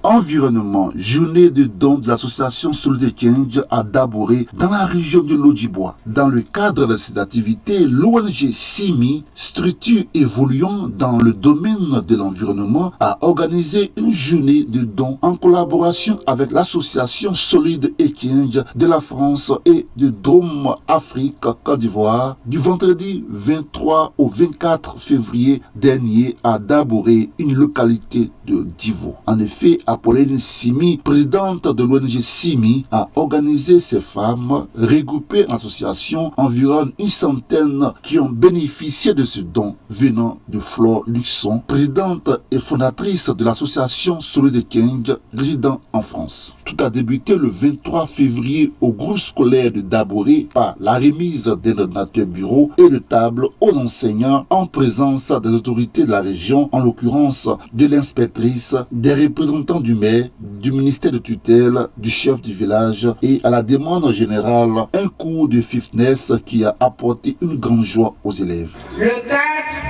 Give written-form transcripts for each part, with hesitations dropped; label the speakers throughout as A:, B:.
A: Environnement, journée de don de l'association Solide Kenj à Daboré dans la région de Lodjibois. Dans le cadre de ces activités, l'ONG CIMI, structure évoluant dans le domaine de l'environnement, a organisé une journée de don en collaboration avec l'association Solide Kenj de la France et de Drôme Afrique Côte d'Ivoire du vendredi 23 au 24 février dernier à Daboré, une localité de Divo. En effet, Apolline Simi, présidente de l'ONG CIMI, a organisé ces femmes regroupées en association, environ une centaine qui ont bénéficié de ce don venant de Flore Luxon, présidente et fondatrice de l'association Solide Kenj, résidant en France. Tout a débuté le 23 février au groupe scolaire de Daboré par la remise d'un ordinateur bureau et de tables aux enseignants en présence des autorités de la région, en l'occurrence de l'inspectrice, des représentants du maire, du ministère de tutelle, du chef du village et à la demande générale, un cours de fitness qui a apporté une grande joie aux élèves.
B: Le cadre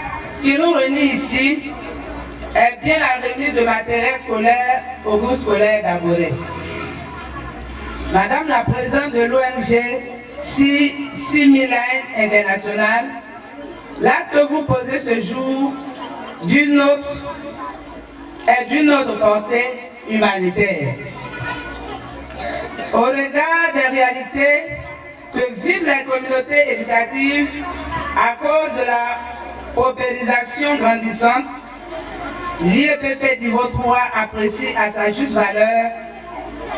B: qui nous réunit ici est bien la remise de matériel scolaire au groupe scolaire d'Aboré. Madame la présidente de l'ONG CIMI International, l'acte que vous posez ce jour est d'une autre portée humanitaire. Au regard des réalités que vivent les communautés éducatives à cause de la paupérisation grandissante, l'IEPP Divo 3 apprécie à sa juste valeur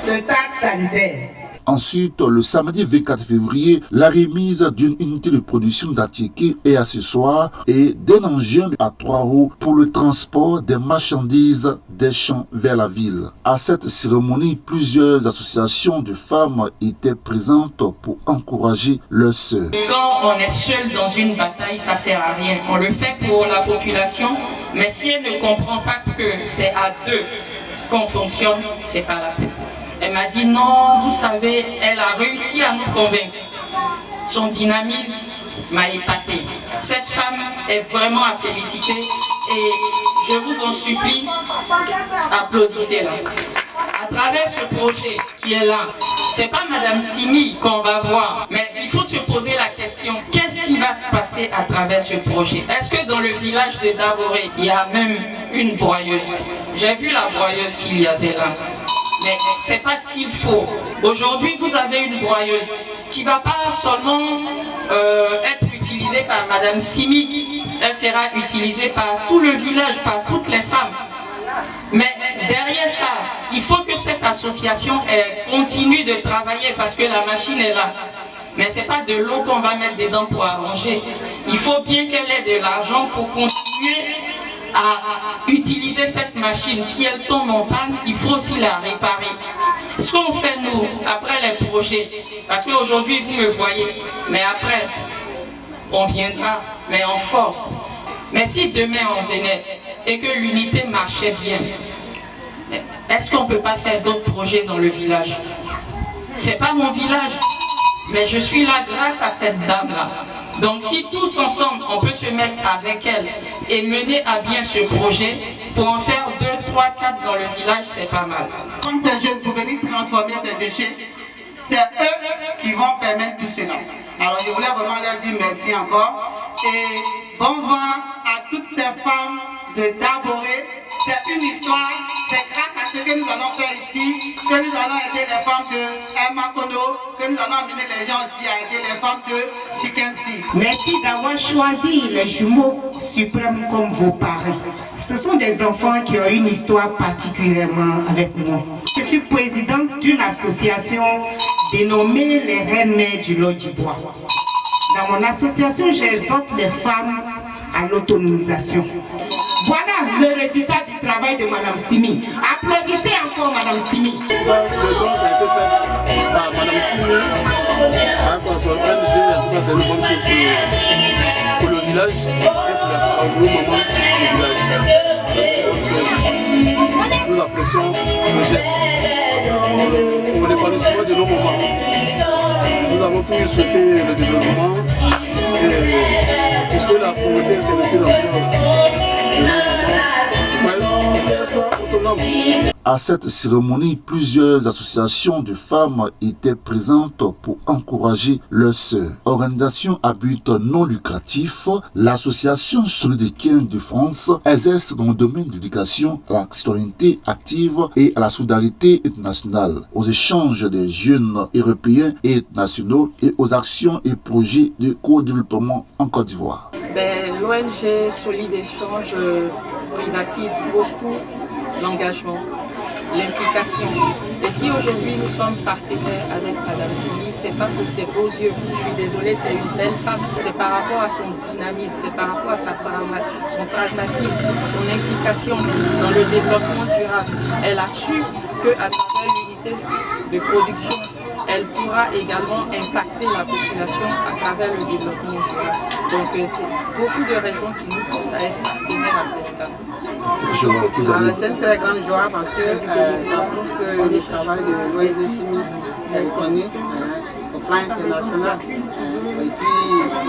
B: ce acte salutaire.
A: Ensuite, le samedi 24 février, la remise d'une unité de production d'attiqués et accessoires et d'un engin à 3 roues pour le transport des marchandises des champs vers la ville. À cette cérémonie, plusieurs associations de femmes étaient présentes pour encourager leurs sœurs.
C: Quand on est seul dans une bataille, ça ne sert à rien. On le fait pour la population, mais si elle ne comprend pas que c'est à deux qu'on fonctionne, c'est pas la peine. Elle m'a dit non, vous savez, elle a réussi à nous convaincre. Son dynamisme m'a épaté. Cette femme est vraiment à féliciter et je vous en supplie, applaudissez-la. À travers ce projet qui est là, c'est pas Madame Simi qu'on va voir, mais il faut se poser la question, qu'est-ce qui va se passer à travers ce projet? Est-ce que dans le village de Daboré, il y a même une broyeuse? J'ai vu la broyeuse qu'il y avait là. Mais c'est pas ce qu'il faut. Aujourd'hui, vous avez une broyeuse qui va pas seulement être utilisée par Madame Simi, elle sera utilisée par tout le village, par toutes les femmes. Mais derrière ça, il faut que cette association continue de travailler parce que la machine est là. Mais c'est pas de l'eau qu'on va mettre dedans pour arranger. Il faut bien qu'elle ait de l'argent pour continuer à utiliser cette machine. Si elle tombe en panne, il faut aussi la réparer. Ce qu'on fait nous, après les projets, parce qu'aujourd'hui vous me voyez, mais après, on viendra, mais en force. Mais si demain on venait et que l'unité marchait bien, est-ce qu'on ne peut pas faire d'autres projets dans le village? C'est pas mon village, mais je suis là grâce à cette dame-là. Donc si tous ensemble, on peut se mettre avec elle et mener à bien ce projet, pour en faire 2, 3, 4 dans le village, c'est pas mal.
D: Comme ces jeunes pour venir transformer ces déchets, c'est eux qui vont permettre tout cela. Alors je voulais vraiment leur dire merci encore. Et bon vent à toutes ces femmes de Daboré. C'est une histoire, c'est grâce à ce que nous allons faire ici, que nous allons aider les femmes de Makono, que nous allons amener les gens aussi à aider les femmes de Sikensi.
E: Merci d'avoir choisi les jumeaux suprêmes comme vos parents. Ce sont des enfants qui ont une histoire particulièrement avec moi. Je suis présidente d'une association dénommée les Reines Mères du Lodjibois. Dans mon association, j'exhorte les femmes à l'autonomisation. Voilà le résultat du travail de Madame Simi. Applaudissez encore Madame Simi.
F: Le don a été fait par Madame Simi avec son ONG, c'est une bonne chose pour le village et pour le moment du village. Nous apprécions le geste pour l'épanouissement de nos moments. Nous avons tous souhaité le développement et pour que la pauvreté s'est le plus en plus. Soit autonome.
A: À cette cérémonie, plusieurs associations de femmes étaient présentes pour encourager leurs sœurs. Organisation à but non lucratif, l'association Solidaires de France exerce dans le domaine de l'éducation à la citoyenneté active et à la solidarité internationale, aux échanges des jeunes européens et nationaux et aux actions et projets de co-développement en Côte d'Ivoire.
C: L'ONG Solide Échange privatise beaucoup l'engagement, l'implication. Et si aujourd'hui nous sommes partenaires avec Madame Simi, c'est pas pour ses beaux yeux. Je suis désolée, c'est une belle femme. C'est par rapport à son dynamisme, c'est par rapport à son pragmatisme, son implication dans le développement durable. Elle a su qu'à travers l'unité de production, elle pourra également impacter la population à travers le développement durable. Donc c'est beaucoup de raisons qui nous poussent à être partenaires à cette table.
G: C'est une très grande joie parce que ça prouve que le travail de l'ONG Simi est connu au plan international. Et puis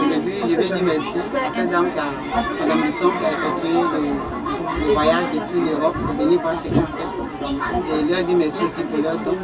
G: aujourd'hui, je veux dire merci à cette dame Madame Lisson qui a effectué le voyage depuis l'Europe pour venir voir ce qu'on fait. Et leur dire merci aussi pour leur don.